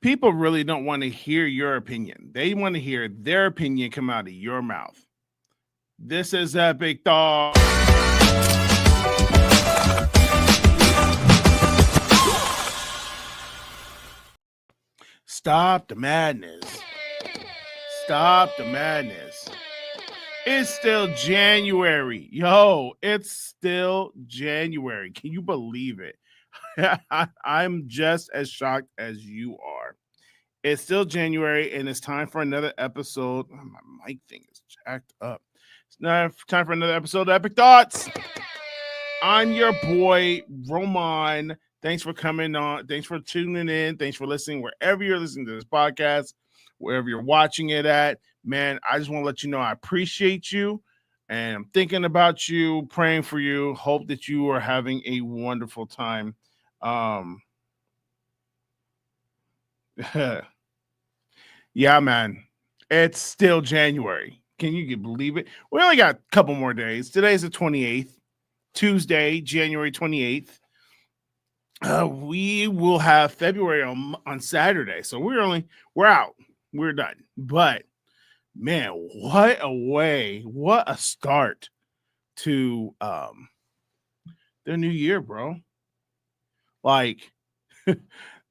people really don't want to hear your opinion. They want to hear their opinion come out of your mouth. This is Epic Thought. Stop the madness. Stop the madness. It's still January. Yo, it's still January. Can you believe it? I'm just as shocked as you are. It's still January, and it's time for another episode. Oh, my mic thing is jacked up. It's now time for another episode of Epic Thoughts. I'm your boy, Rohmon. Thanks for coming on. Thanks for tuning in. Thanks for listening wherever you're listening to this podcast, wherever you're watching it at. Man, I just want to let you know I appreciate you, and I'm thinking about you, praying for you. Hope that you are having a wonderful time. Yeah, man. It's still January. Can you believe it? We only got a couple more days. Today's the 28th, Tuesday, January 28th. We will have February on Saturday. So we're out. We're done. But man, what a way, what a start to the new year, bro. Like the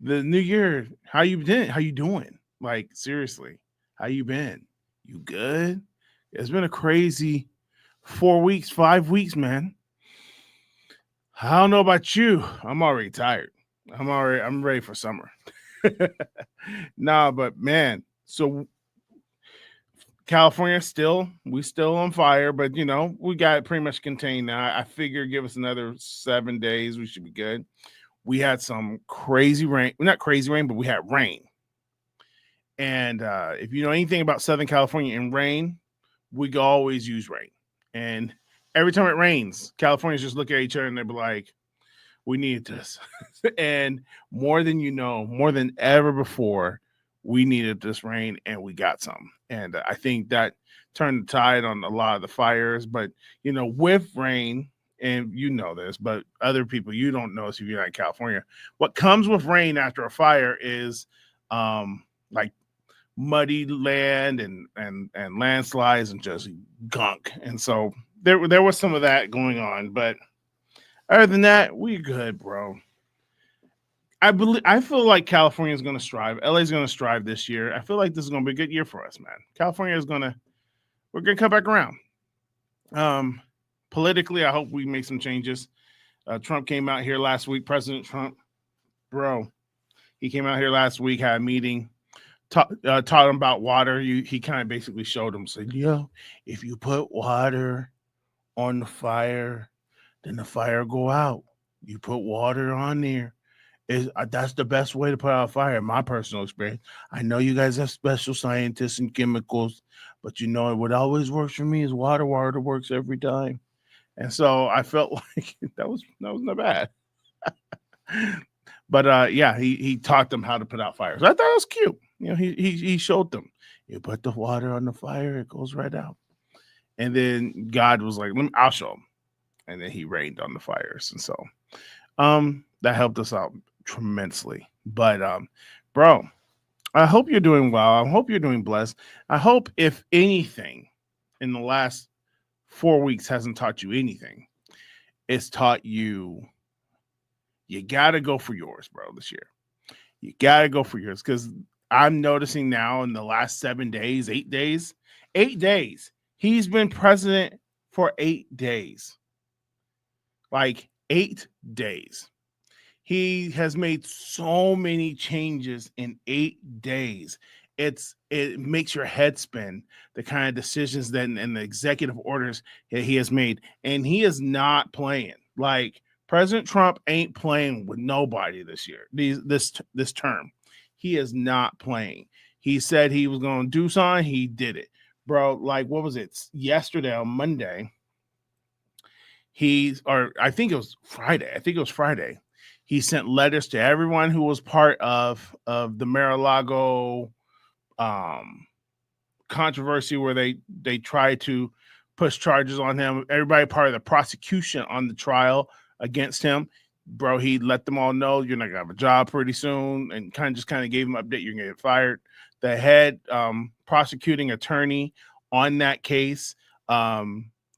new year, how you doing? Like, seriously, how you been? You good? It's been a crazy 4 weeks, 5 weeks, man. I don't know about you. I'm already tired. I'm ready for summer. Nah, but man, so California we still on fire, but we got it pretty much contained now. I figure give us another 7 days, we should be good. We had some crazy rain, not crazy rain, but we had rain. And if you know anything about Southern California and rain, we always use rain. And every time it rains, Californians just look at each other and they'll be like, we need this. And more than ever before, we needed this rain and we got some. And I think that turned the tide on a lot of the fires. But, with rain, and you know this, but other people, you don't know this if you're not in California. What comes with rain after a fire is like muddy land and landslides and just gunk. And so there was some of that going on. But other than that, we good, bro. I feel like California is going to strive. LA is going to strive this year. I feel like this is going to be a good year for us, man. California we're going to come back around. Politically, I hope we make some changes. Trump came out here last week. President Trump, bro, he came out here last week, had a meeting, taught him about water. He kind of basically showed him, said, if you put water on the fire, then the fire go out. You put water on there. That's the best way to put out a fire, in my personal experience. I know you guys have special scientists and chemicals, but what always works for me is water. Water works every time. And so I felt like that was not bad. But he taught them how to put out fires. I thought it was cute. He showed them. You put the water on the fire, it goes right out. And then God was like, I'll show him. And then he rained on the fires. And so that helped us out tremendously. But bro, I hope you're doing well. I hope you're doing blessed. I hope, if anything, in the last 4 weeks hasn't taught you anything, it's taught you got to go for yours, bro, this year. You got to go for yours, because I'm noticing now in the last 7 days, 8 days, he's been president for 8 days. Like 8 days. He has made so many changes in 8 days. It makes your head spin, the kind of decisions and the executive orders that he has made. And he is not playing. Like, President Trump ain't playing with nobody this year, this term. He is not playing. He said he was going to do something. He did it. Bro, like, what was it? Yesterday on Monday, I think it was Friday. He sent letters to everyone who was part of the Mar-a-Lago controversy, where they tried to push charges on him. Everybody part of the prosecution on the trial against him. bro, he let them all know you're not gonna have a job pretty soon, and kind of gave them an update, you're gonna get fired. The head prosecuting attorney on that case,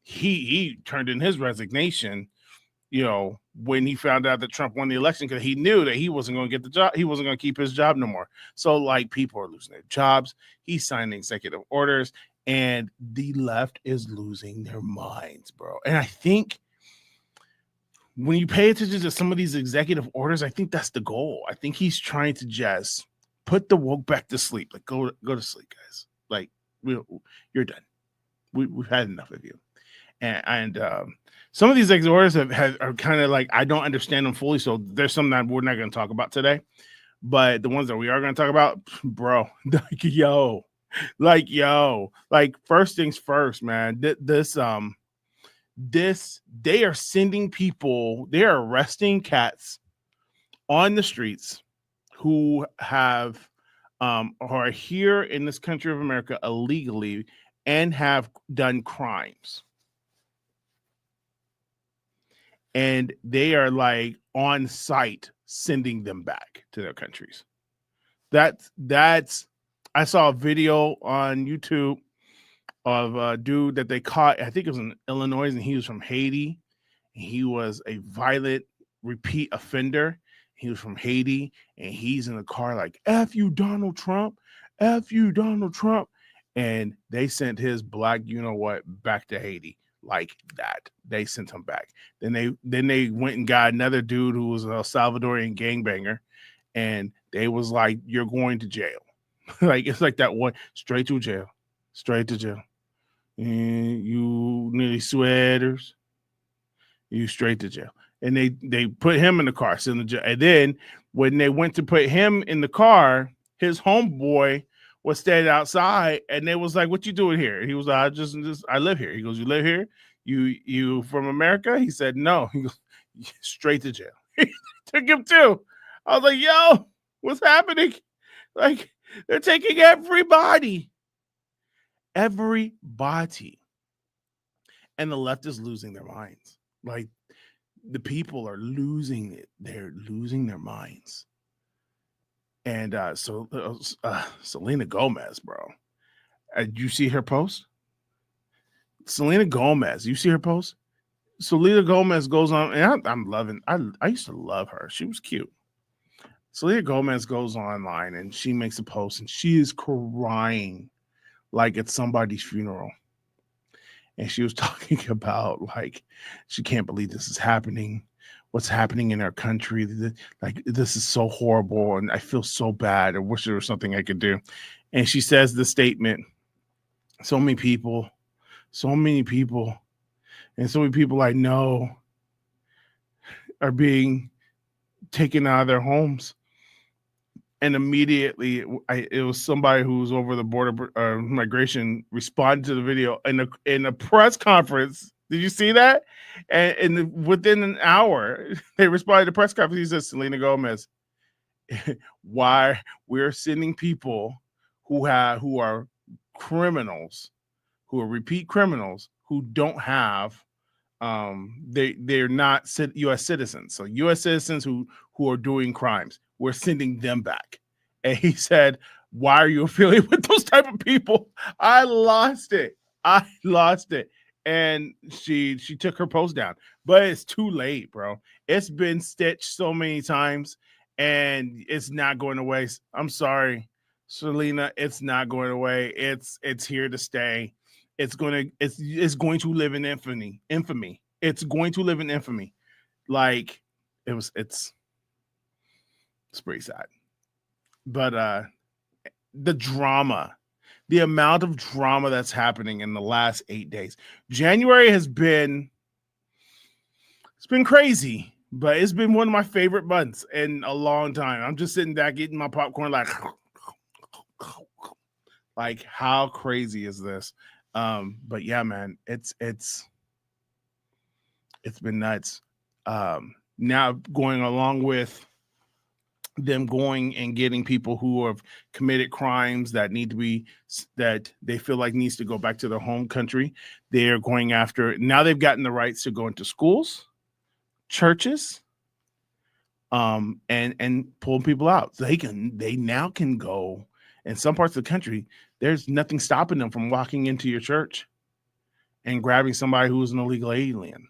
he turned in his resignation, when he found out that Trump won the election, because he knew that he wasn't going to get the job. He wasn't going to keep his job no more. So, like, people are losing their jobs. He's signing executive orders, and the left is losing their minds, bro. And I think when you pay attention to some of these executive orders, I think that's the goal. I think he's trying to just put the woke back to sleep. Like, go to sleep, guys. Like, you're done. We've had enough of you. And some of these executive orders are kind of like, I don't understand them fully. So there's some that we're not going to talk about today. But the ones that we are going to talk about, bro, like first things first, man. They are sending people, they are arresting cats on the streets who are here in this country of America illegally and have done crimes. And they are like on site sending them back to their countries. That's I saw a video on YouTube of a dude that they caught. I think it was in Illinois, and he was from Haiti. He was a violent repeat offender. He was from Haiti, and he's in the car like, F you, Donald Trump. F you, Donald Trump. And they sent his black you-know-what back to Haiti like that. They sent him back. Then they went and got another dude who was a Salvadorian gangbanger, and they was like, you're going to jail. Like, it's like that one, straight to jail. And you nearly sweaters, you straight to jail. And they put him in the car, sent him to jail. And then when they went to put him in the car, his homeboy was standing outside, and they was like, what you doing here? He was like, I live here. He goes, you live here? You from America? He said, no. He goes, straight to jail. He took him too. I was like, yo, what's happening? Like, they're taking everybody. Everybody. And the left is losing their minds. Like, the people are losing it. They're losing their minds. And Selena Gomez, bro. You see her post? Selena Gomez, you see her post? Selena Gomez goes on, and I'm loving, I used to love her. She was cute. Selena Gomez goes online, and she makes a post, and she is crying like it's somebody's funeral. And she was talking about, like, she can't believe this is happening. What's happening in our country. Like, this is so horrible, and I feel so bad. I wish there was something I could do. And she says the statement, so many people, and so many people I know are being taken out of their homes. And immediately, it was somebody who was over the border migration responded to the video in a press conference. Did you see that? And within an hour, they responded to the press conference. He says, Selena Gomez, why we're sending people who are criminals, who are repeat criminals, who don't have they're not U.S. citizens. So U.S. citizens who are doing crimes, we're sending them back. And he said, why are you affiliated with those type of people? I lost it. And she took her post down. But it's too late, bro. It's been stitched so many times, and it's not going away. I'm sorry, Selena. It's not going away. It's here to stay. It's going to live in infamy. It's going to live in infamy. Like, it's pretty sad. But the drama, the amount of drama that's happening in the last 8 days. January it's been crazy, but it's been one of my favorite months in a long time. I'm just sitting back eating my popcorn like how crazy is this? But yeah, man, it's been nuts. Now going along with them going and getting people who have committed crimes that they feel like needs to go back to their home country. They're going after, now they've gotten the rights to go into schools, churches, and pulling people out. So they now can go in some parts of the country. There's nothing stopping them from walking into your church and grabbing somebody who's an illegal alien.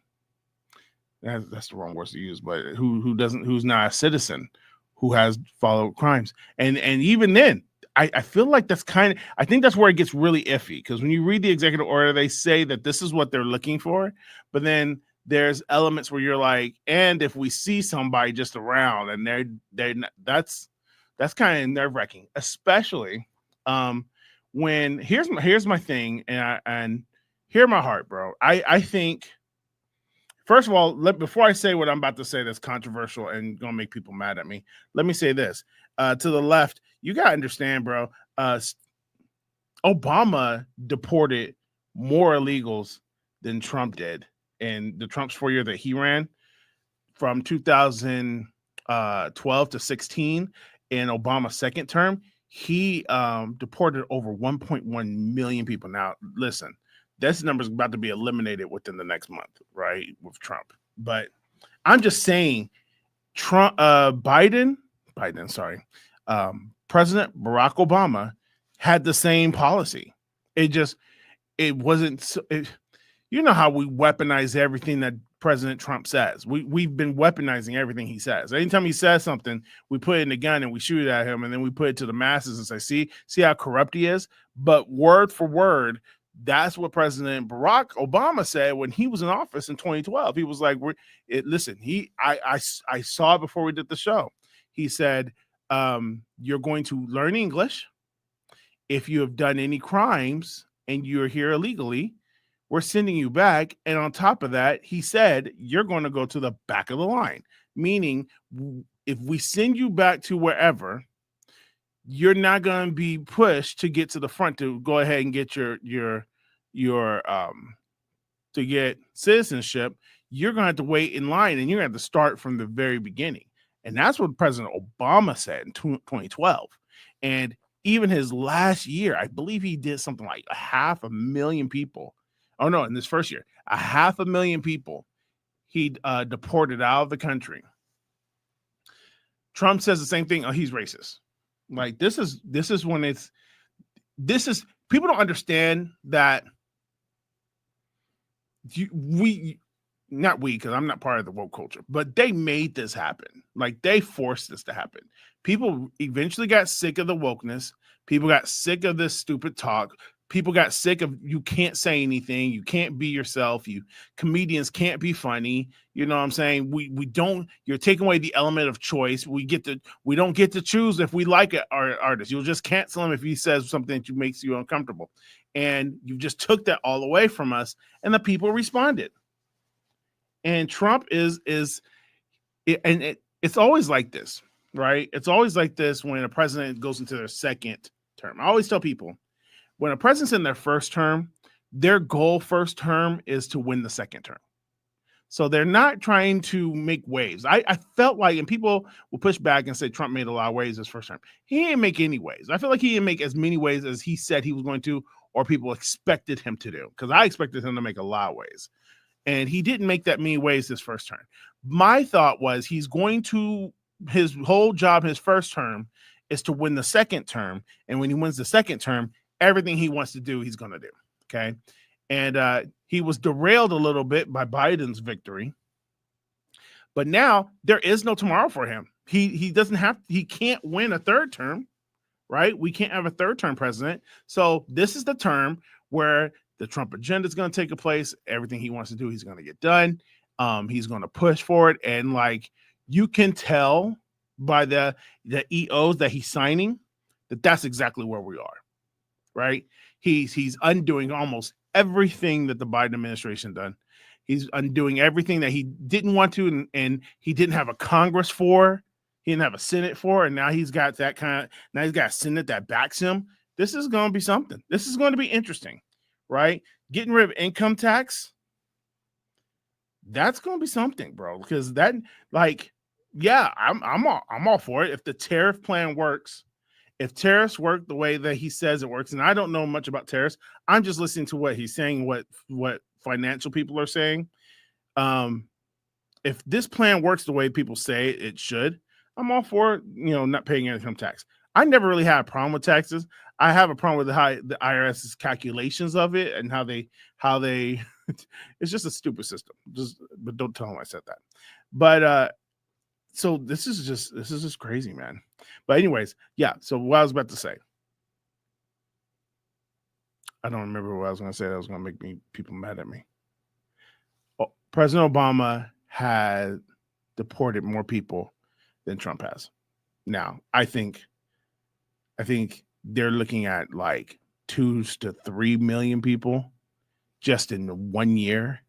That's the wrong words to use, but who's not a citizen, who has followed crimes. And even then, I feel like I think that's where it gets really iffy, because when you read the executive order, they say that this is what they're looking for, but then there's elements where you're like, and if we see somebody just around, and they're not, that's kind of nerve-wracking, especially when here's my thing, and hear my heart, bro. I think, first of all, before I say what I'm about to say that's controversial and gonna make people mad at me, let me say this. To the left, you gotta understand, bro. Obama deported more illegals than Trump did in the Trump's 4 year that he ran, from 2012 to 16. In Obama's second term, he deported over 1.1 million people. Now, listen, this number is about to be eliminated within the next month, right, with Trump. But I'm just saying, President Barack Obama had the same policy. It wasn't. You know how we weaponize everything that President Trump says. We've been weaponizing everything he says. Anytime he says something, we put it in the gun and we shoot at him, and then we put it to the masses and say, see how corrupt he is. But word for word, that's what President Barack Obama said when he was in office in 2012. He was like, listen, I saw it before we did the show. He said, you're going to learn English. If you have done any crimes and you're here illegally, we're sending you back. And on top of that, he said, you're going to go to the back of the line. Meaning, if we send you back to wherever, you're not going to be pushed to get to the front to go ahead and get your to get citizenship. You're going to have to wait in line, and you're going to have to start from the very beginning. And that's what President Obama said in 2012. And even his last year, I believe he did something like 500,000 people. Oh no, in this first year, 500,000 people he deported out of the country. Trump says the same thing. Oh, he's racist. Like, this is people don't understand that not we, because I'm not part of the woke culture, but they made this happen. Like, they forced this to happen. People eventually got sick of the wokeness. People got sick of this stupid talk. People got sick of, you can't say anything. You can't be yourself. Comedians can't be funny. You know what I'm saying? You're taking away the element of choice. We don't get to choose if we like our artist. You'll just cancel him if he says something that makes you uncomfortable. And you just took that all away from us, and the people responded. And Trump it's always like this, right? It's always like this when a president goes into their second term. I always tell people, when a president's in their first term, their goal first term is to win the second term. So they're not trying to make waves. I felt like, and people will push back and say Trump made a lot of waves his first term. He didn't make any waves. I feel like he didn't make as many waves as he said he was going to, or people expected him to do, because I expected him to make a lot of waves. And he didn't make that many waves his first term. My thought was, his whole job, his first term, is to win the second term. And when he wins the second term, everything he wants to do, he's going to do. Okay. And he was derailed a little bit by Biden's victory. But now there is no tomorrow for him. He can't win a third term, right? We can't have a third term president. So this is the term where the Trump agenda is going to take place. Everything he wants to do, he's going to get done. He's going to push for it. And like, you can tell by the EOs that he's signing that's exactly where we are, right? He's undoing almost everything that the Biden administration done. He's undoing everything that he didn't want to, and he didn't have a Congress for. He didn't have a Senate for, and now he's got now he's got a Senate that backs him. This is going to be something. This is going to be interesting, right? Getting rid of income tax, that's going to be something, bro. Because I'm all for it if the tariff plan works. If tariffs work the way that he says it works, and I don't know much about tariffs, I'm just listening to what he's saying, what financial people are saying. if this plan works the way people say it should, I'm all for, not paying income tax. I never really had a problem with taxes. I have a problem with the IRS's calculations of it and how they it's just a stupid system. But don't tell them I said that. But so this is just crazy, man. But anyways, yeah. So what I was about to say, I don't remember what I was going to say. That was going to make people mad at me. President Obama had deported more people than Trump has. Now, I think they're looking at like 2 to 3 million people just in 1 year.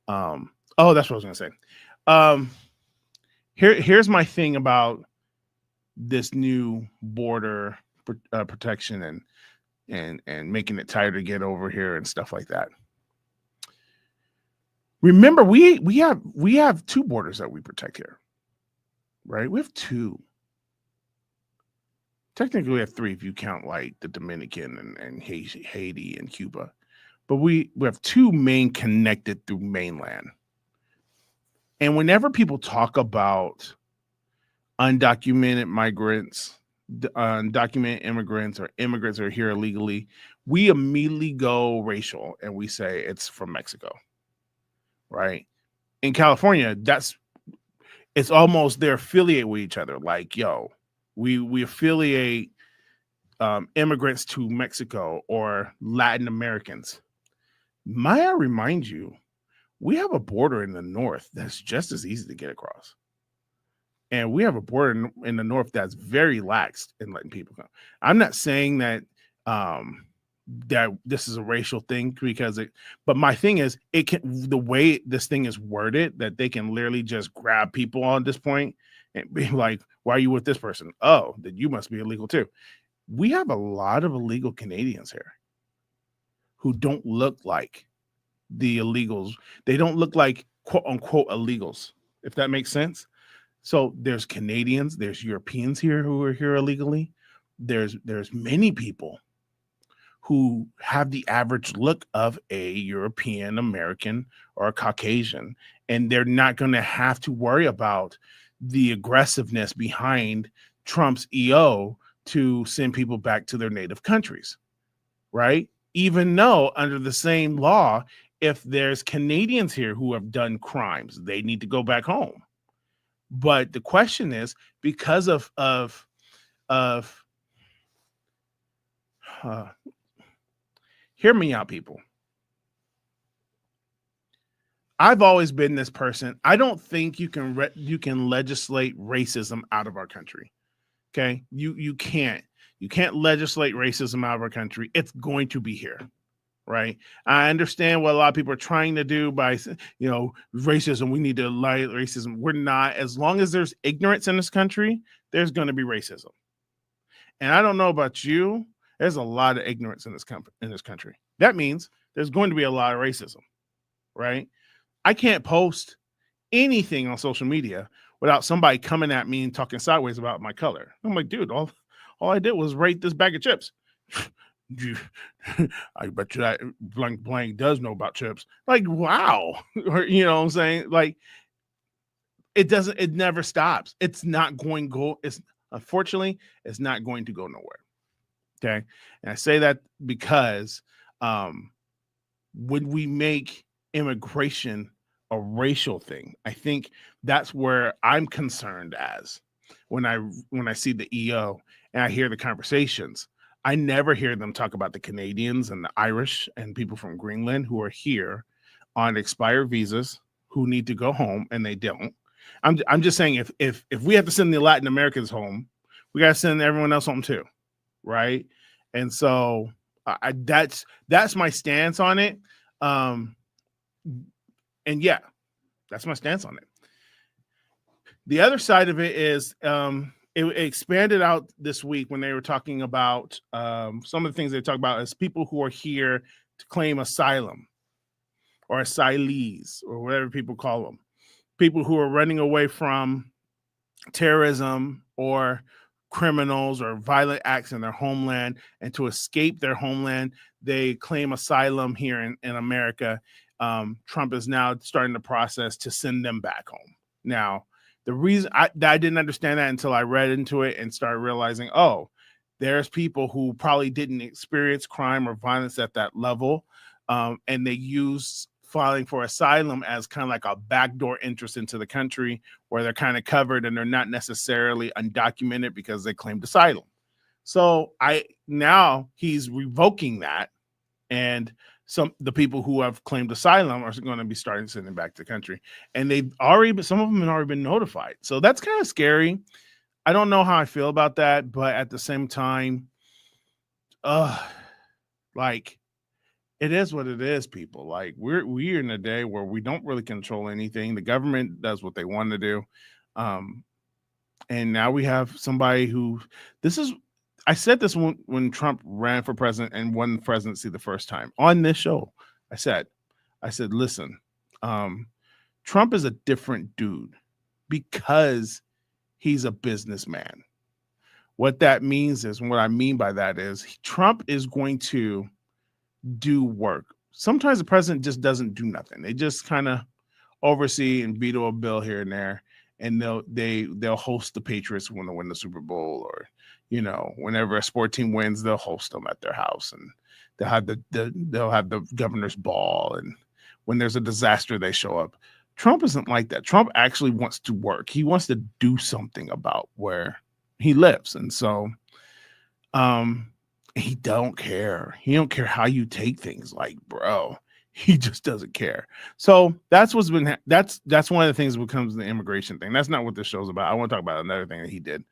That's what I was going to say. Here's my thing about this new border protection and making it tighter to get over here and stuff like that. Remember, we have 2 borders that we protect here, right? We have 2. Technically, we have 3 if you count like the Dominican and Haiti and Cuba. But we have 2 main connected through mainland. And whenever people talk about undocumented migrants, undocumented immigrants, or immigrants that are here illegally, we immediately go racial and we say it's from Mexico, right? In California, it's almost they're affiliated with each other. Like, yo, we affiliate immigrants to Mexico or Latin Americans. Might I remind you, we have a border in the north that's just as easy to get across. And we have a border in the north that's very lax in letting people come. I'm not saying that that this is a racial thing but my thing is the way this thing is worded that they can literally just grab people on this point and be like, why are you with this person? Oh, then you must be illegal too. We have a lot of illegal Canadians here who don't look like the illegals. They don't look like quote unquote illegals, if that makes sense. So there's Canadians, there's Europeans here who are here illegally. There's many people who have the average look of a European American or a Caucasian, and they're not going to have to worry about the aggressiveness behind Trump's EO to send people back to their native countries, right? Even though under the same law, if there's Canadians here who have done crimes, they need to go back home. But the question is, because of hear me out, people. I've always been this person. I don't think you can legislate racism out of our country. Okay, you can't legislate racism out of our country. It's going to be here, right? I understand what a lot of people are trying to do by, racism. We need to eliminate racism. We're not. As long as there's ignorance in this country, there's going to be racism. And I don't know about you. There's a lot of ignorance in this country. That means there's going to be a lot of racism, right? I can't post anything on social media without somebody coming at me and talking sideways about my color. I'm like, dude, all I did was rate this bag of chips. I bet you that blank does know about chips. Like, wow. Or, you know what I'm saying? Like, it never stops. It's not going to go. Unfortunately, it's not going to go nowhere. Okay. And I say that because when we make immigration a racial thing, I think that's where I'm concerned as when I see the EO and I hear the conversations. I never hear them talk about the Canadians and the Irish and people from Greenland who are here on expired visas who need to go home and they don't. I'm just saying if we have to send the Latin Americans home, we got to send everyone else home too, right? And so that's my stance on it. And yeah, that's my stance on it. The other side of it is it expanded out this week when they were talking about some of the things they talk about as people who are here to claim asylum or asylees or whatever people call them. People who are running away from terrorism or criminals or violent acts in their homeland, and to escape their homeland, they claim asylum here in America. Trump is now starting the process to send them back home. Now, the reason I didn't understand that until I read into it and started realizing, oh, there's people who probably didn't experience crime or violence at that level, and they use filing for asylum as kind of like a backdoor interest into the country where they're kind of covered and they're not necessarily undocumented because they claimed asylum. So now he's revoking that, and the people who have claimed asylum are going to be starting sending back to the country, and some of them have already been notified. So that's kind of scary. I don't know how I feel about that, but at the same time, like, it is what it is, people. Like, we're in a day where we don't really control anything. The government does what they want to do. And now we have somebody who I said this when Trump ran for president and won the presidency the first time on this show. I said, listen, Trump is a different dude because he's a businessman. What that means is, and what I mean by that is, Trump is going to do work. Sometimes the president just doesn't do nothing. They just kind of oversee and veto a bill here and there, and they'll host the Patriots when they win the Super Bowl, or whenever a sport team wins, they'll host them at their house, and they'll have the governor's ball, and when there's a disaster, they show up. Trump isn't like that. Trump actually wants to work. He wants to do something about where he lives, and so he don't care. He don't care how you take things. Like, bro, he just doesn't care. So that's what's been. That's one of the things that becomes the immigration thing. That's not what this show's about. I want to talk about another thing that he did,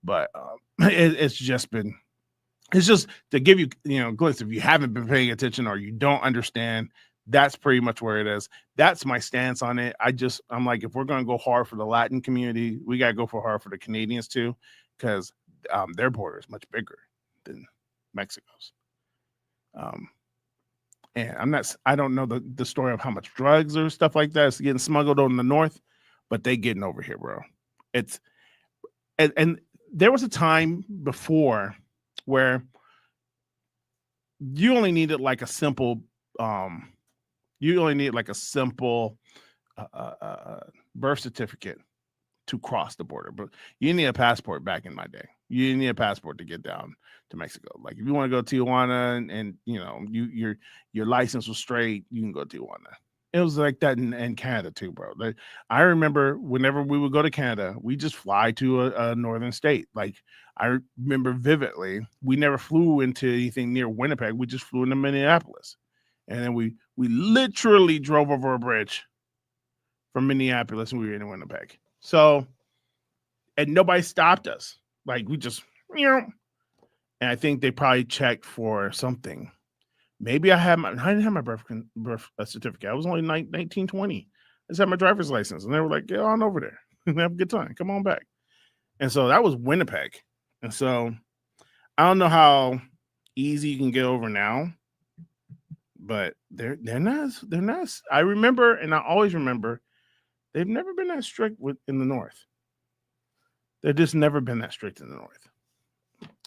but it's just to give you a glimpse. If you haven't been paying attention or you don't understand, that's pretty much where it is. That's my stance on it. I'm like, if we're going to go hard for the Latin community, we got to go hard for the Canadians too, because their border is much bigger than Mexico's. And I don't know the story of how much drugs or stuff like that is getting smuggled on the north, but they getting over here, bro. And there was a time before where you only needed like a simple birth certificate to cross the border, but you need a passport back in my day. You need a passport to get down to Mexico. Like, if you want to go to Tijuana and your license was straight, you can go to Tijuana. It was like that in Canada too, bro. I remember whenever we would go to Canada, we just fly to a northern state. Like, I remember vividly, we never flew into anything near Winnipeg. We just flew into Minneapolis, and then we literally drove over a bridge from Minneapolis and we were in Winnipeg. So, and nobody stopped us. Like, we just, and I think they probably checked for something. Maybe I didn't have my birth certificate. I was only 19, 20. I just had my driver's license, and they were like, get on over there and have a good time. Come on back. And so that was Winnipeg. And so I don't know how easy you can get over now, but they're not. I remember, and I always remember, they've never been that strict in the north. They've just never been that strict in the north.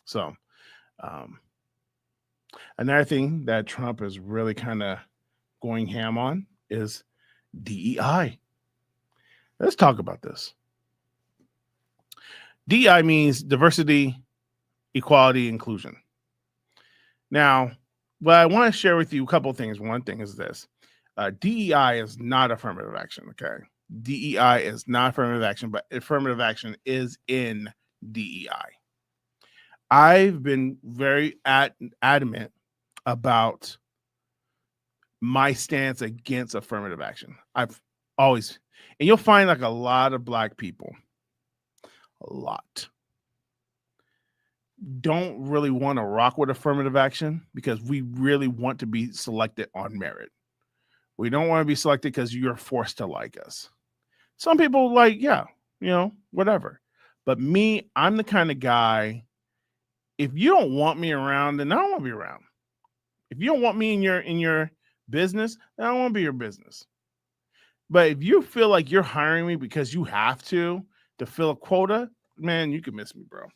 So, another thing that Trump is really kind of going ham on is DEI. Let's talk about this. DEI means diversity, equality, inclusion. Now, what I want to share with you a couple of things. One thing is this. DEI is not affirmative action, okay? DEI is not affirmative action, but affirmative action is in DEI. I've been very adamant about my stance against affirmative action. I've always, and you'll find like a lot of Black people, don't really want to rock with affirmative action because we really want to be selected on merit. We don't want to be selected because you're forced to like us. Some people like, yeah, whatever. But me, I'm the kind of guy, if you don't want me around, then I don't want to be around. If you don't want me in your business, then I don't want to be your business. But if you feel like you're hiring me because you have to fill a quota, man, you can miss me, bro.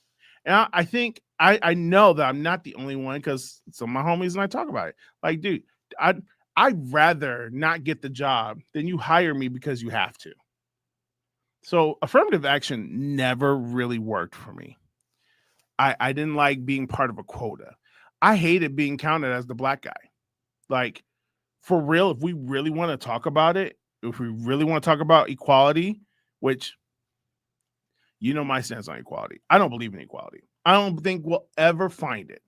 And I think I know that I'm not the only one, because some of my homies and I talk about it. Like, dude, I'd rather not get the job than you hire me because you have to. So affirmative action never really worked for me. I didn't like being part of a quota. I hated being counted as the black guy. Like, for real, if we really want to talk about it, if we really want to talk about equality, which you know my stance on equality, I don't believe in equality. I don't think we'll ever find it.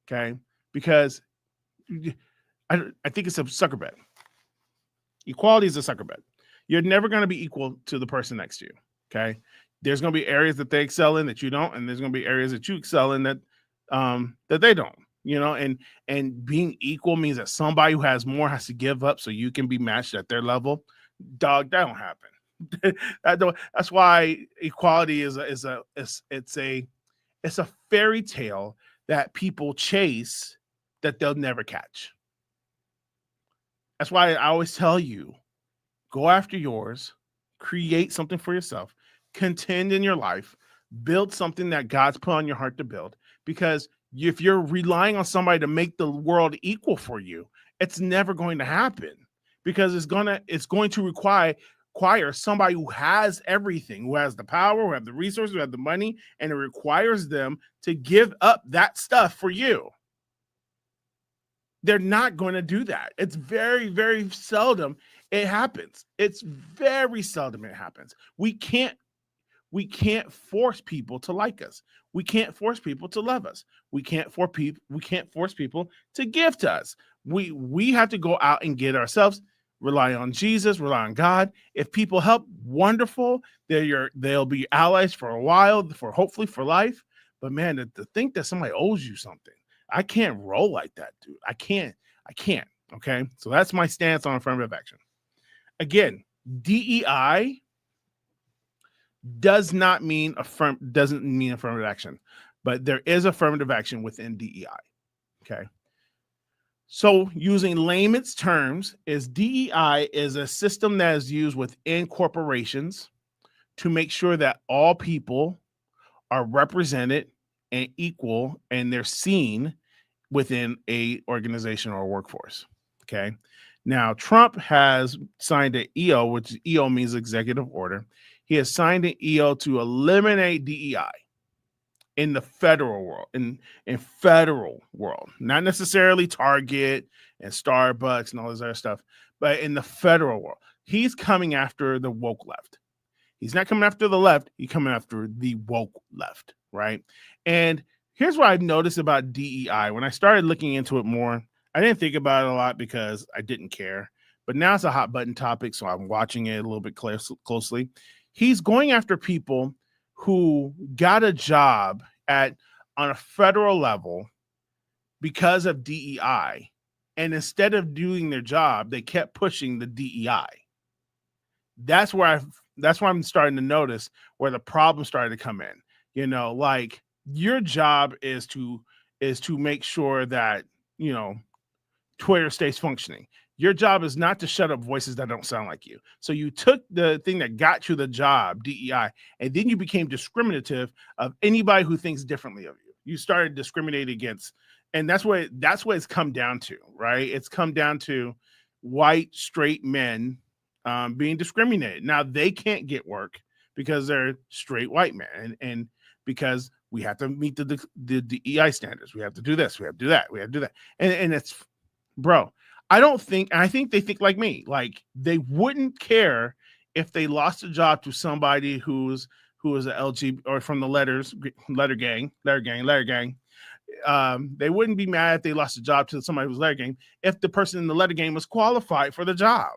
Okay. Because I think it's a sucker bet. Equality is a sucker bet. You're never going to be equal to the person next to you. Okay. There's going to be areas that they excel in that you don't, and there's going to be areas that you excel in that they don't. You know, and being equal means that somebody who has more has to give up so you can be matched at their level. Dog, that don't happen. That's why equality is a fairy tale that people chase that they'll never catch. That's why I always tell you, go after yours, create something for yourself, contend in your life, build something that God's put on your heart to build. Because if you're relying on somebody to make the world equal for you, it's never going to happen, because it's going to require somebody who has everything, who has the power, who have the resources, who have the money, and it requires them to give up that stuff for you. They're not going to do that. It's very, very seldom it happens. It's very seldom it happens. We can't force people to like us. We can't force people to love us. We can't force people to give to us. We have to go out and get ourselves, rely on Jesus, rely on God. If people help, wonderful. They'll be allies for a while, hopefully for life. But man, to think that somebody owes you something, I can't roll like that, dude. I can't. Okay. So that's my stance on affirmative action. Again, DEI doesn't mean affirmative action, but there is affirmative action within DEI. Okay. So using layman's terms, DEI is a system that is used within corporations to make sure that all people are represented and equal, and they're seen within a organization or a workforce. Okay. Now, Trump has signed an EO, which EO means executive order. He has signed an EO to eliminate DEI in the federal world, in federal world, not necessarily Target and Starbucks and all this other stuff, but in the federal world. He's coming after the woke left. He's not coming after the left. He's coming after the woke left, right? And here's what I've noticed about DEI. When I started looking into it more, I didn't think about it a lot because I didn't care. But now it's a hot button topic, so I'm watching it a little bit closely. He's going after people who got a job on a federal level because of DEI. And instead of doing their job, they kept pushing the DEI. That's where I'm starting to notice where the problem started to come in. You know, like, your job is to make sure that, you know, Twitter stays functioning. Your job is not to shut up voices that don't sound like you. So you took the thing that got you the job, DEI, and then you became discriminative of anybody who thinks differently of you. You started discriminating against, and that's what it's come down to, right? It's come down to white, straight men being discriminated. Now, they can't get work because they're straight white men, and because we have to meet the DEI standards. We have to do this. We have to do that. We have to do that. And it's, bro, I think they think like me. Like, they wouldn't care if they lost a job to somebody who is a LG or from the letter gang. They wouldn't be mad if they lost a job to somebody who's letter gang if the person in the letter gang was qualified for the job.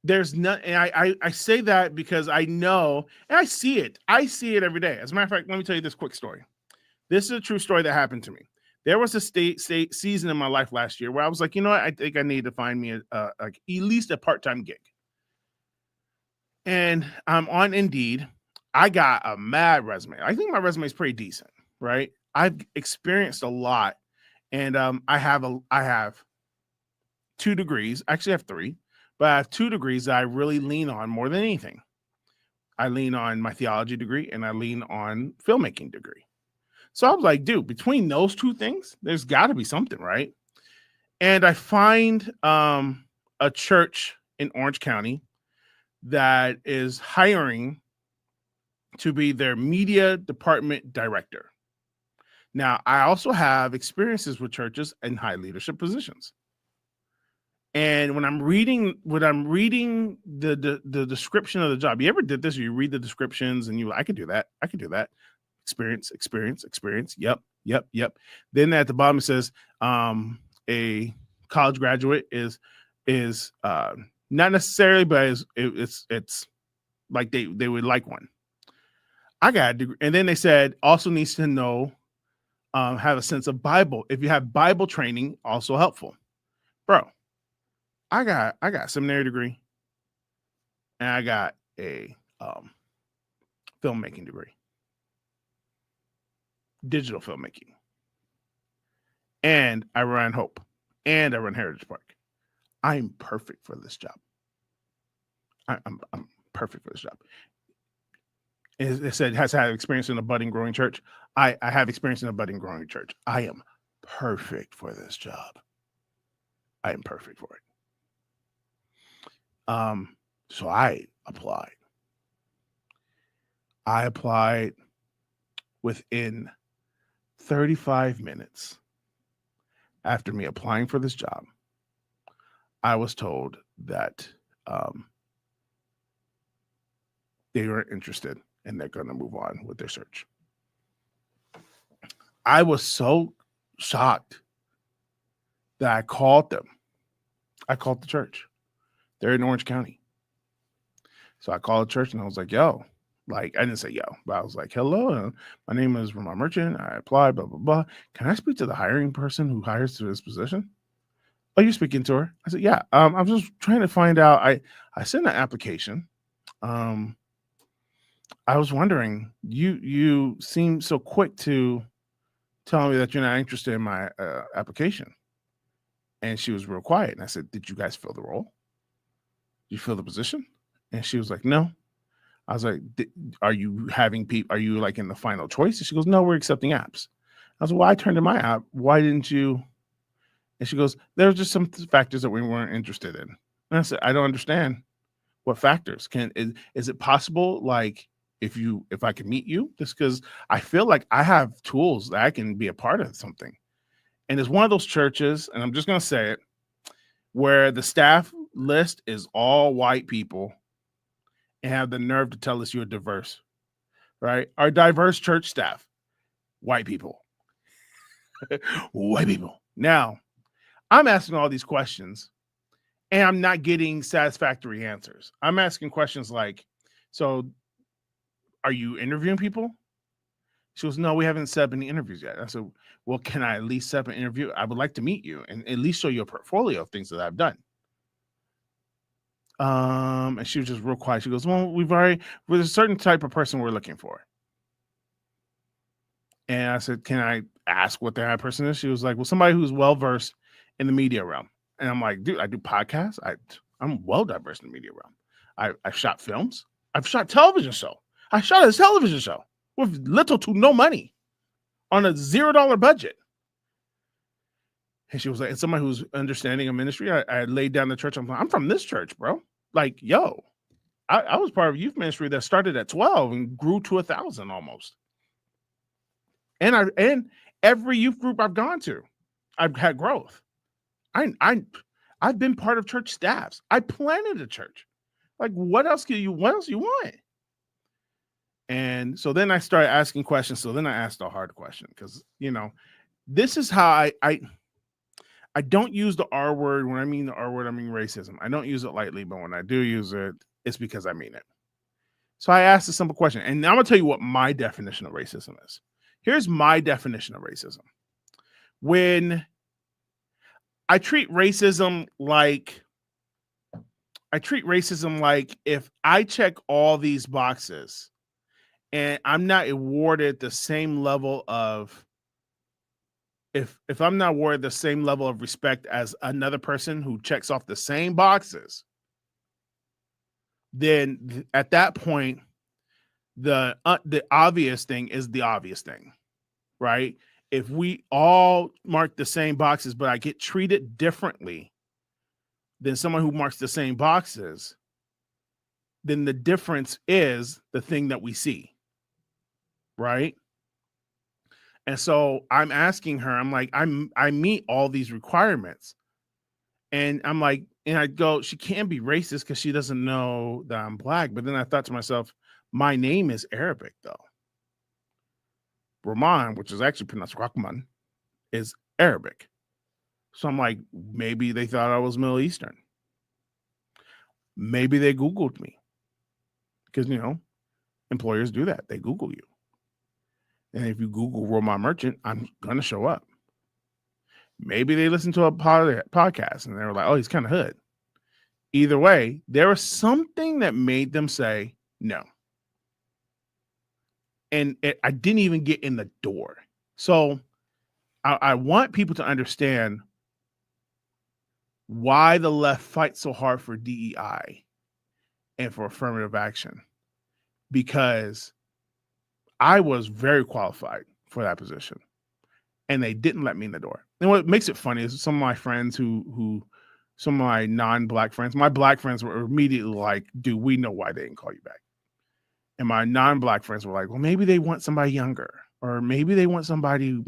There's not, and I say that because I know, and I see it every day. As a matter of fact, let me tell you this quick story. This is a true story that happened to me. There was a season in my life last year where I was like, you know what? I think I need to find me at least a part-time gig. And I'm on Indeed. I got a mad resume. I think my resume is pretty decent, right? I've experienced a lot, and I have 2 degrees. Actually, I have 3. But I have 2 degrees that I really lean on more than anything. I lean on my theology degree, and I lean on filmmaking degree. So I was like, dude, between those 2 things, there's got to be something, right? And I find a church in Orange County that is hiring to be their media department director. Now, I also have experiences with churches in high leadership positions. And when I'm reading the description of the job, you ever did this? You read the descriptions and I could do that. I could do that. Experience. Yep. Then at the bottom it says a college graduate is not necessarily, but it's like they would like one. I got a degree, and then they said also needs to know have a sense of Bible. If you have Bible training, also helpful, bro. I got a seminary degree, and I got a filmmaking degree, digital filmmaking, and I run Hope, and I run Heritage Park. I'm perfect for this job. I'm perfect for this job. It said has had experience in a budding growing church. I have experience in a budding growing church. I am perfect for this job. I am perfect for it. So I applied. I applied within 35 minutes after me applying for this job. I was told that they weren't interested and they're going to move on with their search. I was so shocked that I called them. I called the church. They're in Orange County. So I called the church and I was like, yo, like, I didn't say yo, but I was like, hello, my name is Rohmon Merchant. I applied, blah, blah, blah. Can I speak to the hiring person who hires to this position? Oh, you're speaking to her? I said, yeah. I'm just trying to find out. I sent an application. I was wondering, you seem so quick to tell me that you're not interested in my application. And she was real quiet. And I said, did you guys fill the role? Did you fill the position? And she was like, no. I was like, are you having people? Are you like in the final choice? And she goes, no, we're accepting apps. I was like, well, I turned in my app. Why didn't you? And she goes, there's just some factors that we weren't interested in. And I said, I don't understand what factors. Is it possible? Like if I can meet you, just because I feel like I have tools that I can be a part of something. And it's one of those churches, and I'm just going to say it, where the staff list is all white people and have the nerve to tell us you're diverse, right? Our diverse church staff, white people, white people. Now, I'm asking all these questions and I'm not getting satisfactory answers. I'm asking questions like, so are you interviewing people? She goes, no, we haven't set up any interviews yet. I said, well, can I at least set up an interview? I would like to meet you and at least show you a portfolio of things that I've done. And she was just real quiet. She goes, well, there's a certain type of person we're looking for. And I said, can I ask what the type of person is? She was like, well, somebody who's well-versed in the media realm. And I'm like, dude, I do podcasts. I'm well-diverse in the media realm. I've shot films. I've shot television show. I shot a television show with little to no money on a $0 budget. And she was like, it's somebody who's understanding of ministry. I laid down the church. I'm from this church, bro. Like, yo, I was part of youth ministry that started at 12 and grew to 1,000 almost. And every youth group I've gone to, I've had growth. I've been part of church staffs. I planted a church. Like, what else you want? And so then I started asking questions. So then I asked a hard question because, this is how I don't use the R word. When I mean the R word, I mean racism. I don't use it lightly, but when I do use it, it's because I mean it. So I asked a simple question, and I'm going to tell you what my definition of racism is. Here's my definition of racism. When I treat racism like if I check all these boxes and I'm not awarded the same level of if I'm not awarded the same level of respect as another person who checks off the same boxes, then at that point, the obvious thing is the obvious thing, right? if we all mark the same boxes, but I get treated differently than someone who marks the same boxes, then the difference is the thing that we see, right? And so I'm asking her, I'm like, I meet all these requirements. And I'm like, and I go, she can't be racist because she doesn't know that I'm black. But then I thought to myself, my name is Arabic though. Rohmon, which is actually pronounced Rohmon, is Arabic. So I'm like, maybe they thought I was Middle Eastern. Maybe they Googled me. Because, employers do that. They Google you. And if you Google Rohmon Merchant, I'm going to show up. Maybe they listened to a podcast and they were like, oh, he's kind of hood. Either way, there was something that made them say no. And I didn't even get in the door. So I want people to understand why the left fights so hard for DEI and for affirmative action. Because I was very qualified for that position. And they didn't let me in the door. And what makes it funny is some of my friends some of my non-black friends, my black friends were immediately like, dude, we know why they didn't call you back. And my non-black friends were like, well, maybe they want somebody younger, or maybe they want somebody,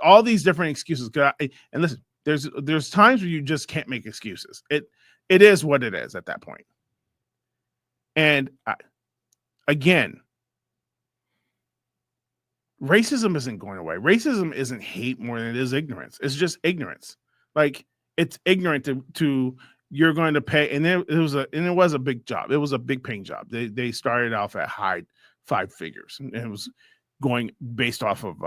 all these different excuses. And listen, there's times where you just can't make excuses. It is what it is at that point. And again, racism isn't going away. Racism isn't hate more than it is ignorance. It's just ignorance. Like, it's ignorant to you're going to pay, and it was a big job. It was a big paying job. They started off at high 5 figures, and it was going based off of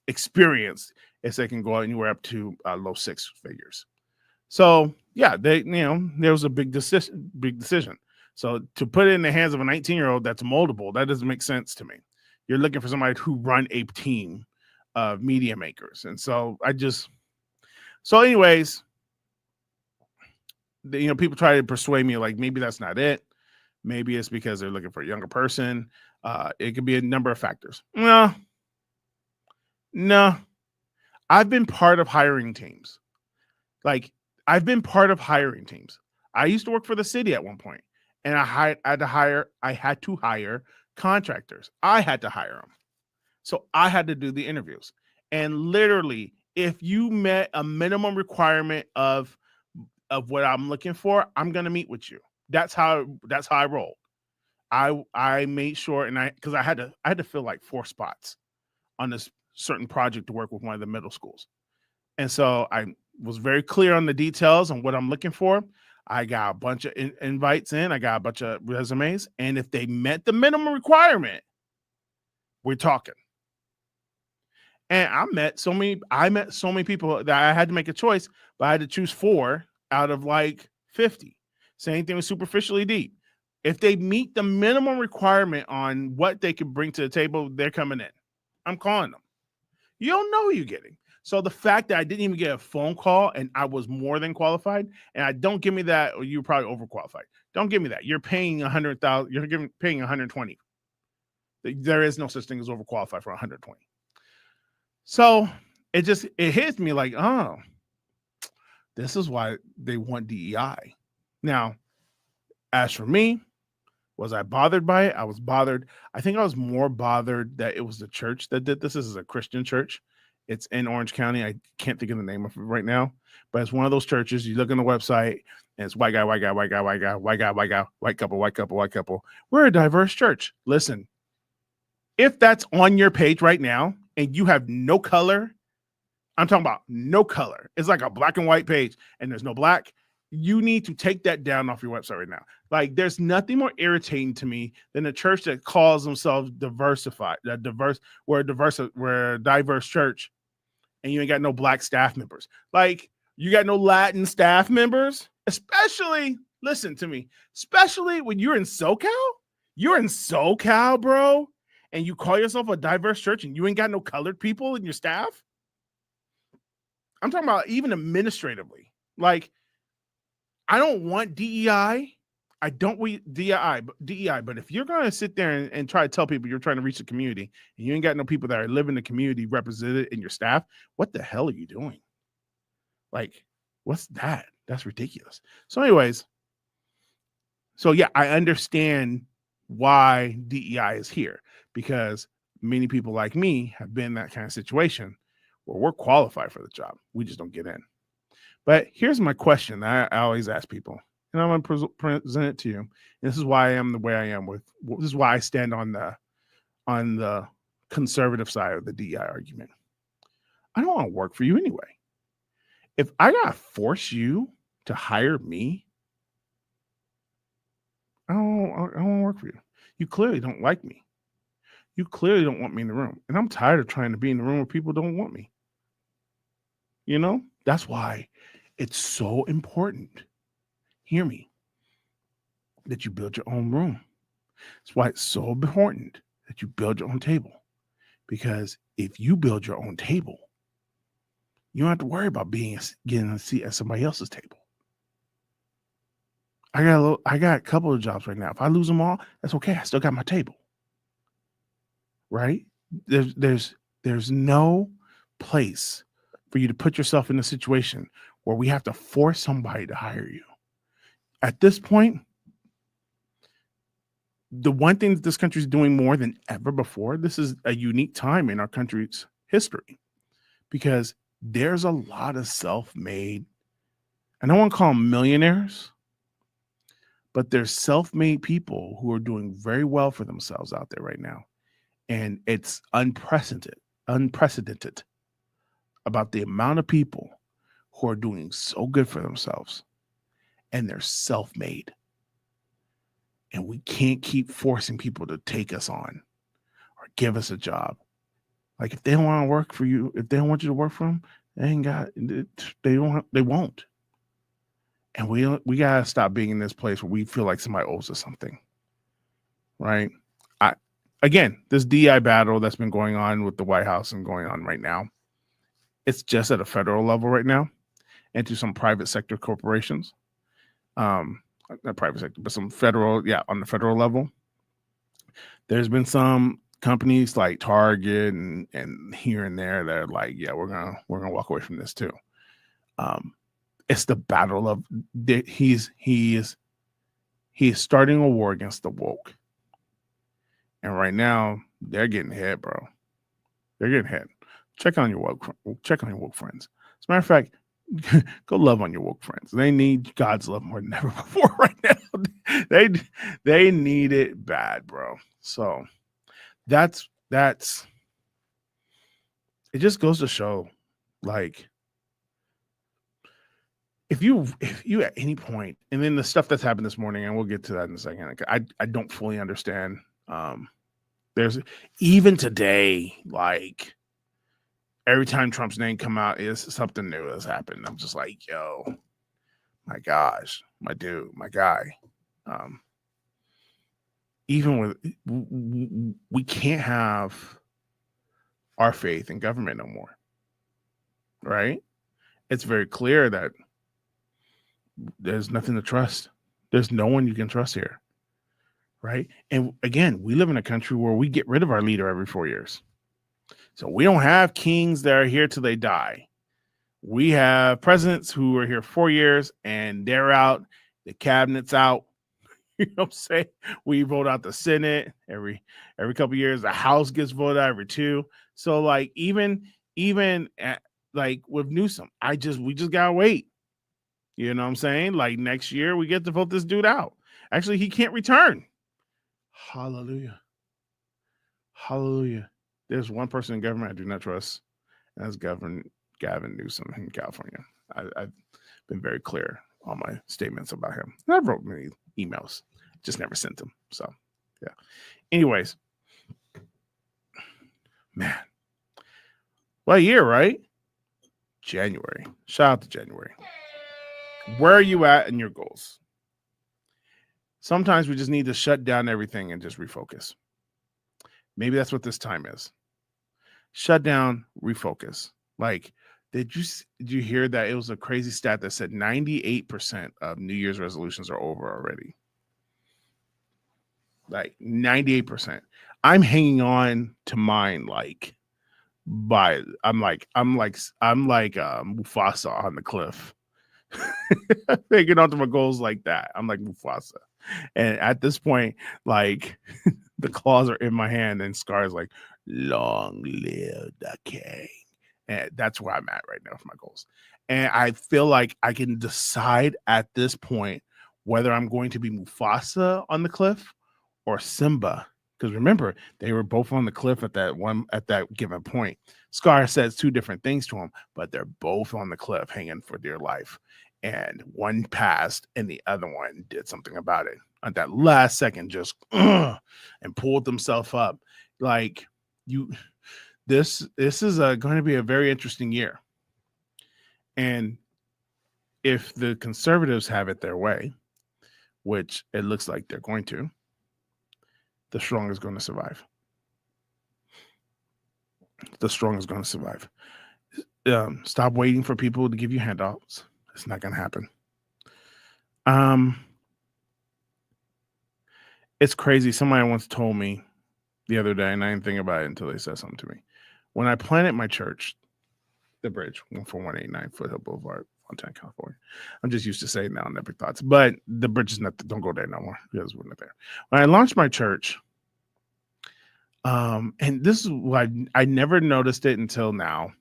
experience. As they can go anywhere up to low 6 figures. So yeah, there was a big decision. So to put it in the hands of a 19-year-old that's moldable, that doesn't make sense to me. You're looking for somebody who run a team of media makers. And so anyways, people try to persuade me like maybe that's not it. Maybe it's because they're looking for a younger person. It could be a number of factors. No. I've been part of hiring teams. I used to work for the city at one point, and I had to hire contractors. I had to hire them. So I had to do the interviews. And literally, if you met a minimum requirement of what I'm looking for, I'm going to meet with you. That's how I roll. I made sure, and because I had to fill like 4 spots on this certain project to work with one of the middle schools. And so I was very clear on the details on what I'm looking for. I got a bunch of invites in. I got a bunch of resumes. And if they met the minimum requirement, we're talking. And I met so many people that I had to make a choice, but I had to choose 4 out of like 50. Same thing with Superficially Deep. If they meet the minimum requirement on what they can bring to the table, they're coming in. I'm calling them. You don't know who you're getting. So the fact that I didn't even get a phone call and I was more than qualified, and I don't give me that, or you're probably overqualified. Don't give me that. You're paying 100,000. You're paying 120. There is no such thing as overqualified for 120. So it hits me like, oh, this is why they want DEI. Now, as for me, was I bothered by it? I was bothered. I think I was more bothered that it was the church that did this. This is a Christian church. It's in Orange County. I can't think of the name of it right now, but it's one of those churches. You look on the website and it's white guy, white guy, white guy, white guy, white guy, white guy, white couple, white couple, white couple. We're a diverse church. Listen, if that's on your page right now and you have no color, I'm talking about no color. It's like a black and white page and there's no black. You need to take that down off your website right now. Like, there's nothing more irritating to me than a church that calls themselves diversified, we're a diverse church, and you ain't got no black staff members. Like, you got no Latin staff members, especially, listen to me, especially when you're in SoCal, bro, and you call yourself a diverse church and you ain't got no colored people in your staff. I'm talking about even administratively. Like, I don't want DEI. I don't we DEI, but if you're gonna sit there and try to tell people you're trying to reach the community and you ain't got no people that are living in the community represented in your staff, what the hell are you doing? Like, what's that? That's ridiculous. So, anyways, so yeah, I understand why DEI is here, because many people like me have been in that kind of situation where we're qualified for the job. We just don't get in. But here's my question that I always ask people, and I'm going to present it to you. And this is why I am the way I am this is why I stand on the conservative side of the DEI argument. I don't want to work for you anyway. If I got to force you to hire me, I don't want to work for you. You clearly don't like me. You clearly don't want me in the room. And I'm tired of trying to be in the room where people don't want me. You know, that's why it's so important. Hear me. That you build your own room. That's why it's so important that you build your own table. Because if you build your own table, you don't have to worry about getting a seat at somebody else's table. I got a couple of jobs right now. If I lose them all, that's okay. I still got my table. Right? There's no place for you to put yourself in a situation where we have to force somebody to hire you. At this point, the one thing that this country is doing more than ever before, this is a unique time in our country's history, because there's a lot of self-made, and I don't want to call them millionaires, but there's self-made people who are doing very well for themselves out there right now. And it's unprecedented about the amount of people who are doing so good for themselves, and they're self-made. And we can't keep forcing people to take us on or give us a job. Like, if they don't want to work for you, if they don't want you to work for them, they won't. And we gotta stop being in this place where we feel like somebody owes us something. Right? Again, this DI battle that's been going on with the White House and going on right now, it's just at a federal level right now, and to some private sector corporations. Not private sector, but some federal, on the federal level. There's been some companies like Target and here and there that are like, we're gonna walk away from this too. It's the battle of he is starting a war against the woke. And right now, they're getting hit, bro. They're getting hit. Check on your woke friends. As a matter of fact, go love on your woke friends. They need God's love more than ever before right now. They need it bad, bro. So that's it. Just goes to show, like, if you at any point, and then the stuff that's happened this morning, and we'll get to that in a second. I don't fully understand. There's even today, like, every time Trump's name come out, is something new has happened. I'm just like, yo, my gosh, my dude, my guy. Even with, we can't have our faith in government no more, right? It's very clear that there's nothing to trust. There's no one you can trust here, right? And again, we live in a country where we get rid of our leader every 4 years. So we don't have kings that are here till they die. We have presidents who are here 4 years and they're out. The cabinet's out. You know what I'm saying? We vote out the Senate every couple of years. The House gets voted out every 2. So, like, even like with Newsom, we just gotta wait. You know what I'm saying? Like, next year we get to vote this dude out. Actually, he can't return. Hallelujah. Hallelujah. There's one person in government I do not trust, and that's Gavin Newsom in California. I've been very clear on my statements about him. And I wrote many emails, just never sent them. So, yeah. Anyways, man, what a year, right? January. Shout out to January. Where are you at in your goals? Sometimes we just need to shut down everything and just refocus. Maybe that's what this time is. Shut down, refocus. Like, did you hear that it was a crazy stat that said 98% of New Year's resolutions are over already? like 98%. I'm hanging on to mine like I'm like Mufasa on the cliff. Hanging on to my goals like that. I'm like Mufasa. And at this point, like the claws are in my hand and Scar's like, long live the king. And that's where I'm at right now for my goals. And I feel like I can decide at this point whether I'm going to be Mufasa on the cliff or Simba. Because remember, they were both on the cliff at that given point. Scar says two different things to him, but they're both on the cliff hanging for dear life. And one passed and the other one did something about it at that last second, just and pulled themselves up. Like you, this is going to be a very interesting year. And if the conservatives have it their way, which it looks like they're going to, the strong is going to survive. The strong is going to survive. Stop waiting for people to give you handouts. It's not going to happen. It's crazy. Somebody once told me the other day, and I didn't think about it until they said something to me. When I planted my church, the bridge, 14189 Foothill Boulevard, Fontana, California. I'm just used to saying now Never Thoughts, but the bridge is not, don't go there no more because we're not there. When I launched my church, and this is why I never noticed it until now.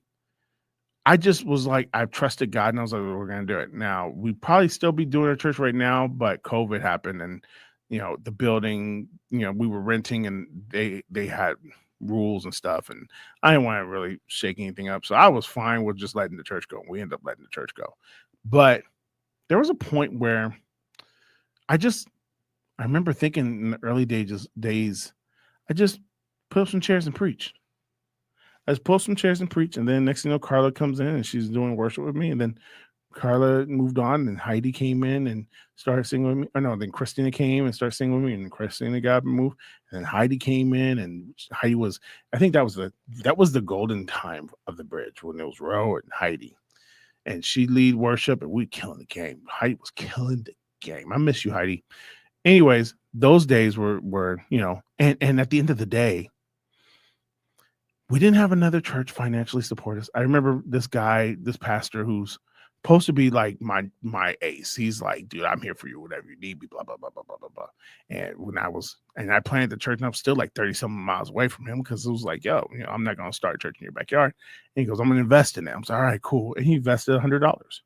I just was like, I trusted God and I was like, we're going to do it. Now, we'd probably still be doing our church right now, but COVID happened and, the building, we were renting and they had rules and stuff. And I didn't want to really shake anything up. So I was fine with just letting the church go. We ended up letting the church go. But there was a point where I remember thinking in the early days, I just put up some chairs and preach. I just pull up some chairs and preach. And then next thing you know, Carla comes in and she's doing worship with me. And then Carla moved on and Heidi came in and started singing with me. Or no, then Christina came and started singing with me and Christina got moved. And then Heidi came in and Heidi was, I think that was the golden time of the bridge when it was Ro and Heidi. And she lead worship and we killing the game. Heidi was killing the game. I miss you, Heidi. Anyways, those days were and at the end of the day, we didn't have another church financially support us. I remember this pastor who's supposed to be like my ace. He's like, dude, I'm here for you, whatever you need, blah, blah, blah, blah, blah, blah, blah. And I planted the church and I'm still like 30-something miles away from him because it was like, yo, I'm not going to start a church in your backyard. And he goes, I'm going to invest in it. I'm like, all right, cool. And he invested $100.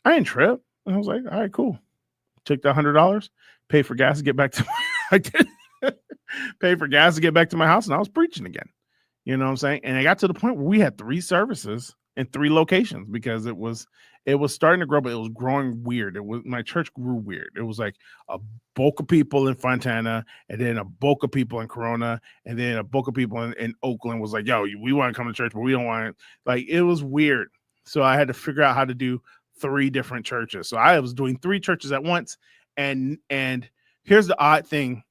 I didn't trip. And I was like, all right, cool. Took the $100, paid for gas to get back to paid for gas to get back to my house and I was preaching again. You know what I'm saying? And I got to the point where we had 3 services in 3 locations because it was starting to grow, but it was growing weird. My church grew weird. It was like a bulk of people in Fontana and then a bulk of people in Corona and then a bulk of people in Oakland was like, yo, we want to come to church, but we don't want to. Like, it was weird. So I had to figure out how to do 3 different churches. So I was doing 3 churches at once. And here's the odd thing.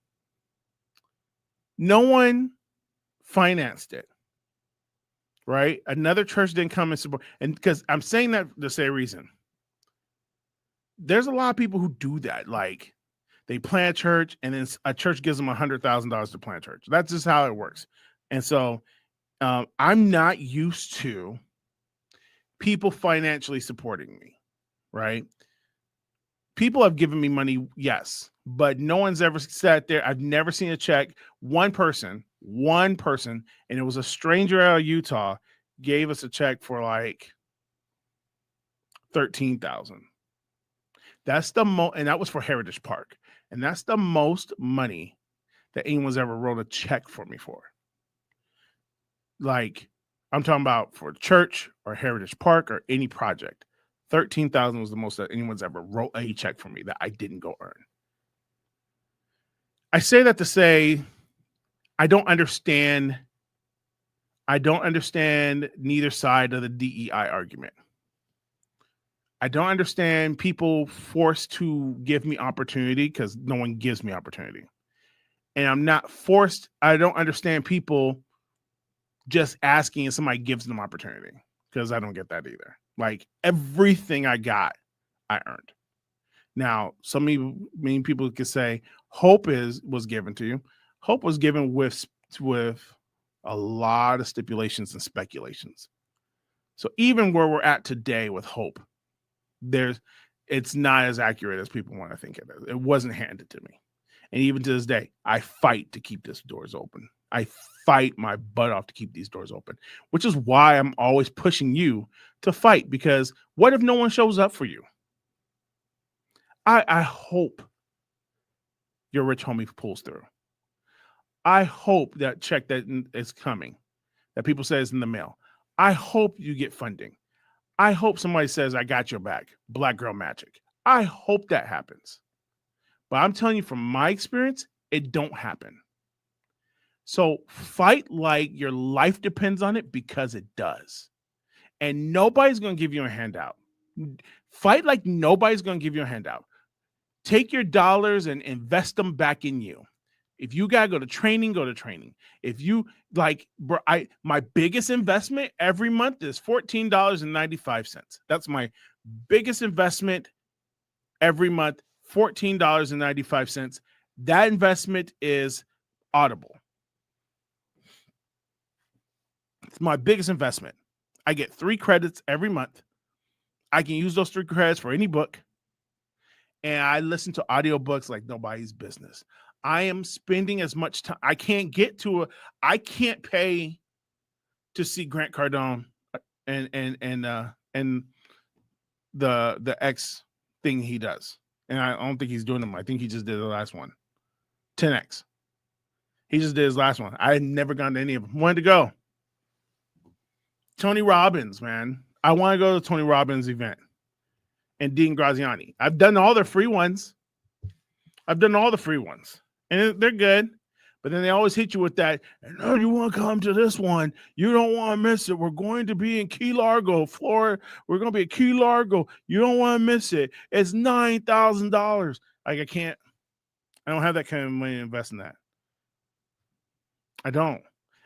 No one financed it, right? Another church didn't come and support. And because I'm saying that to say a reason. There's a lot of people who do that. Like they plant a church and then a church gives them $100,000 to plant a church. That's just how it works. And so I'm not used to people financially supporting me, right? People have given me money, yes, but no one's ever sat there. I've never seen a check. One person, and it was a stranger out of Utah, gave us a check for like $13,000. That's the most, and that was for Heritage Park. And that's the most money that anyone's ever wrote a check for me for. Like, I'm talking about for church or Heritage Park or any project. $13,000 was the most that anyone's ever wrote a check for me that I didn't go earn. I say that to say I don't understand neither side of the DEI argument. I don't understand people forced to give me opportunity because no one gives me opportunity. And I'm not forced. I don't understand people just asking and somebody gives them opportunity because I don't get that either. Like everything I got, I earned. Now, many people could say, Hope was given to you. Hope was given with a lot of stipulations and speculations. So even where we're at today with hope, it's not as accurate as people want to think it is. It wasn't handed to me. And even to this day, I fight to keep these doors open. I fight my butt off to keep these doors open, which is why I'm always pushing you to fight, because what if no one shows up for you? I hope your rich homie pulls through. I hope that check that is coming, that people say is in the mail. I hope you get funding. I hope somebody says, I got your back, Black Girl Magic. I hope that happens. But I'm telling you from my experience, it don't happen. So fight like your life depends on it, because it does. And nobody's going to give you a handout. Fight like nobody's going to give you a handout. Take your dollars and invest them back in you. If you got to go to training, go to training. If you my biggest investment every month is $14.95. That's my biggest investment every month, $14.95. That investment is Audible. It's my biggest investment. I get 3 credits every month. I can use those 3 credits for any book. And I listen to audiobooks like nobody's business. I am spending as much time. I can't pay to see Grant Cardone and the X thing he does. And I don't think he's doing them. I think he just did the last one. 10X. He just did his last one. I had never gone to any of them. Wanted to go. Tony Robbins, man. I want to go to the Tony Robbins event. And Dean Graziani. I've done all the free ones. And they're good. But then they always hit you with that. No, you want to come to this one. You don't want to miss it. We're going to be in Key Largo, Florida. We're going to be at Key Largo. You don't want to miss it. It's $9,000. Like, I don't have that kind of money to invest in that. I don't.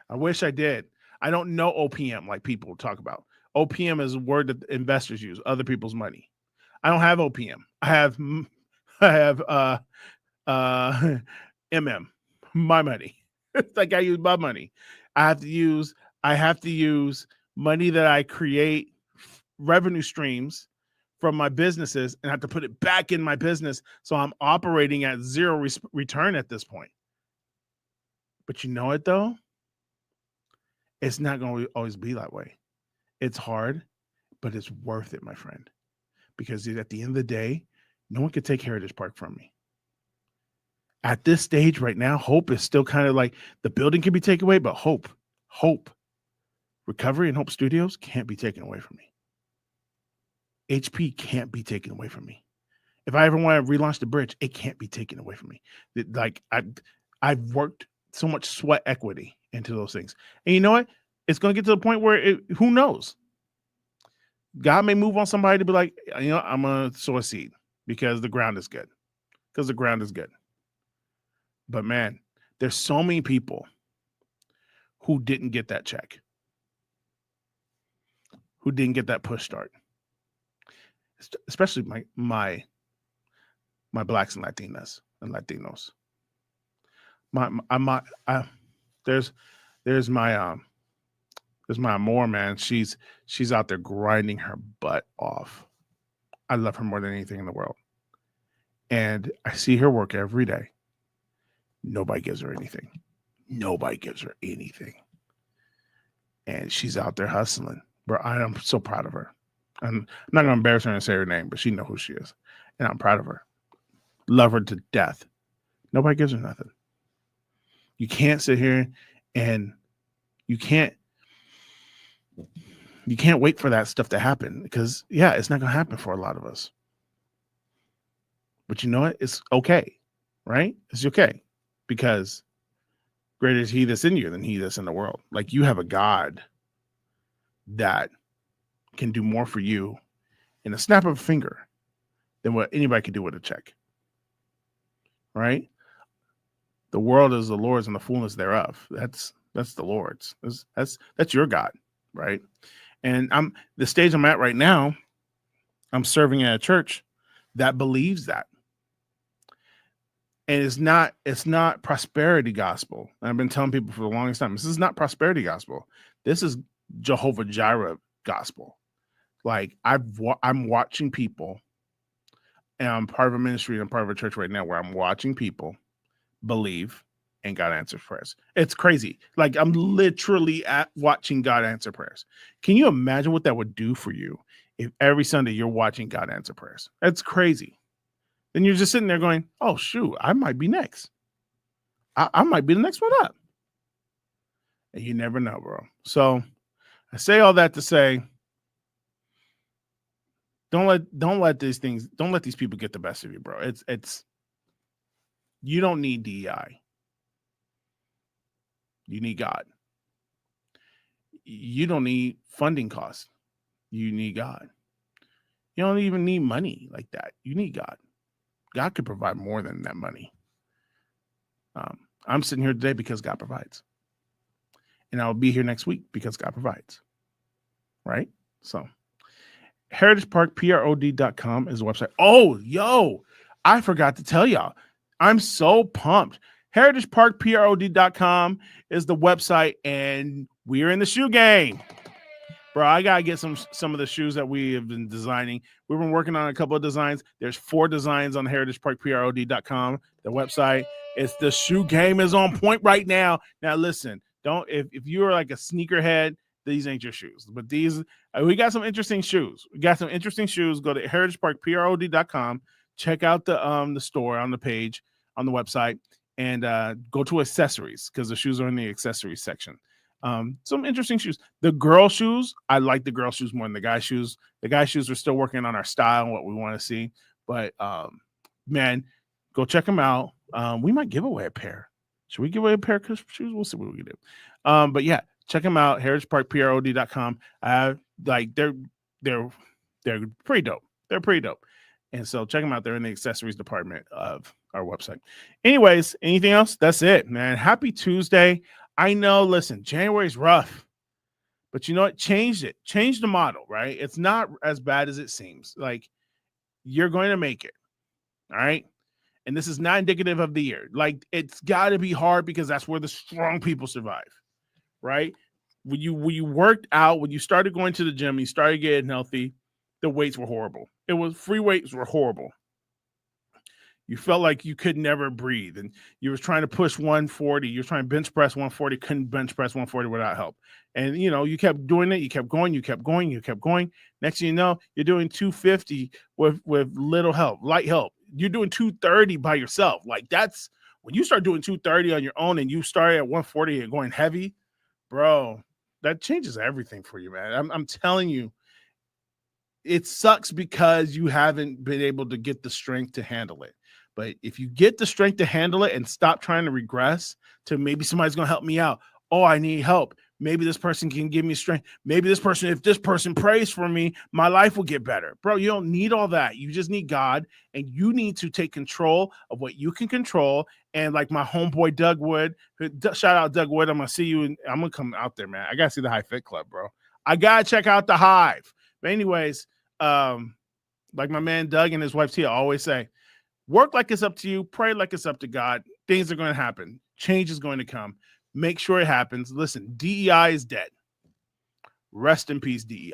I wish I did. I don't know OPM like people talk about. OPM is a word that investors use, other people's money. I don't have OPM. I have MM, my money. It's like I use my money. I have to use money that I create, revenue streams from my businesses, and I have to put it back in my business. So I'm operating at zero return at this point. But you know it though? It's not going to always be that way. It's hard, but it's worth it, my friend. Because at the end of the day, no one could take Heritage Park from me. At this stage right now, hope is still kind of like the building can be taken away, but hope, Recovery and Hope Studios can't be taken away from me. HP can't be taken away from me. If I ever want to relaunch the bridge, it can't be taken away from me. I've worked so much sweat equity into those things. And you know what? It's going to get to the point where who knows? God may move on somebody to be like, I'm going to sow a seed because the ground is good. But man, there's so many people who didn't get that check, who didn't get that push start, especially my Blacks and Latinas and Latinos. There's my Amor, man. She's out there grinding her butt off. I love her more than anything in the world. And I see her work every day. Nobody gives her anything. And she's out there hustling. But I am so proud of her. I'm not going to embarrass her and say her name, but she knows who she is. And I'm proud of her. Love her to death. Nobody gives her nothing. You can't sit here and you can't wait for that stuff to happen because, it's not going to happen for a lot of us. But you know what? It's okay, right? It's okay because greater is he that's in you than he that's in the world. Like you have a God that can do more for you in a snap of a finger than what anybody can do with a check, right? The world is the Lord's and the fullness thereof. That's the Lord's. That's your God, right? And the stage I'm at right now, I'm serving at a church that believes that. And it's not prosperity gospel. And I've been telling people for the longest time, this is not prosperity gospel. This is Jehovah Jireh gospel. Like I'm watching people, and I'm part of a ministry and I'm part of a church right now where I'm watching people believe and God answers prayers. It's crazy. Like I'm literally watching God answer prayers. Can you imagine what that would do for you if every Sunday you're watching God answer prayers? That's crazy. Then you're just sitting there going, oh, shoot, I might be next. I might be the next one up. And you never know, bro. So I say all that to say, don't let these people get the best of you, bro. It's you don't need DEI. You need God. You don't need funding costs. You need God. You don't even need money like that. You need God. God could provide more than that money. I'm sitting here today because God provides. And I'll be here next week because God provides. Right? So heritageparkprod.com is the website. Oh, yo, I forgot to tell y'all. I'm so pumped. heritageparkprod.com is the website, and we're in the shoe game. Bro, I gotta get some of the shoes that we have been designing. We've been working on a couple of designs. There's 4 designs on heritageparkprod.com, the website. It's the shoe game is on point right now. Now listen, don't if you're like a sneakerhead, these ain't your shoes. But these we got some interesting shoes. We got some interesting shoes. Go to heritageparkprod.com. Check out the store on the page on the website, and go to accessories because the shoes are in the accessories section. Some interesting shoes. The girl shoes, I like the girl shoes more than the guy shoes. The guy shoes are still working on our style and what we want to see. But man, go check them out. We might give away a pair. Should we give away a pair of shoes? We'll see what we can do. But yeah, check them out. heritageparkprod.com. Like they're pretty dope. They're pretty dope. And so check them out. They're in the accessories department of our website. Anyways, anything else? That's it, man. Happy Tuesday. I know, listen, January's rough, but you know what? Change it. Change the model, right? It's not as bad as it seems. Like, you're going to make it, all right? And this is not indicative of the year. Like, it's got to be hard because that's where the strong people survive, right? When you worked out, when you started going to the gym, you started getting healthy, the weights were horrible. Free weights were horrible. You felt like you could never breathe, and you were trying to push 140. You're trying to bench press 140, couldn't bench press 140 without help. And, you kept doing it. You kept going. Next thing you know, you're doing 250 with little help, light help. You're doing 230 by yourself. Like, that's when you start doing 230 on your own and you start at 140 and going heavy, bro, that changes everything for you, man. I'm telling you. It sucks because you haven't been able to get the strength to handle it. But if you get the strength to handle it and stop trying to regress to maybe somebody's going to help me out. Oh, I need help. Maybe this person can give me strength. Maybe if this person prays for me, my life will get better. Bro, you don't need all that. You just need God, and you need to take control of what you can control. And like my homeboy, Doug Wood, shout out Doug Wood. I'm going to see you. I'm going to come out there, man. I got to see the High Fit Club, bro. I got to check out the Hive. But anyways, like my man Doug and his wife Tia always say, work like it's up to you, pray like it's up to God. Things are going to happen. Change is going to come. Make sure it happens. Listen, DEI is dead. Rest in peace, DEI.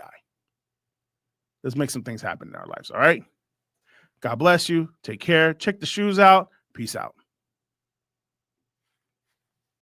Let's make some things happen in our lives. All right. God bless you. Take care. Check the shoes out. Peace out.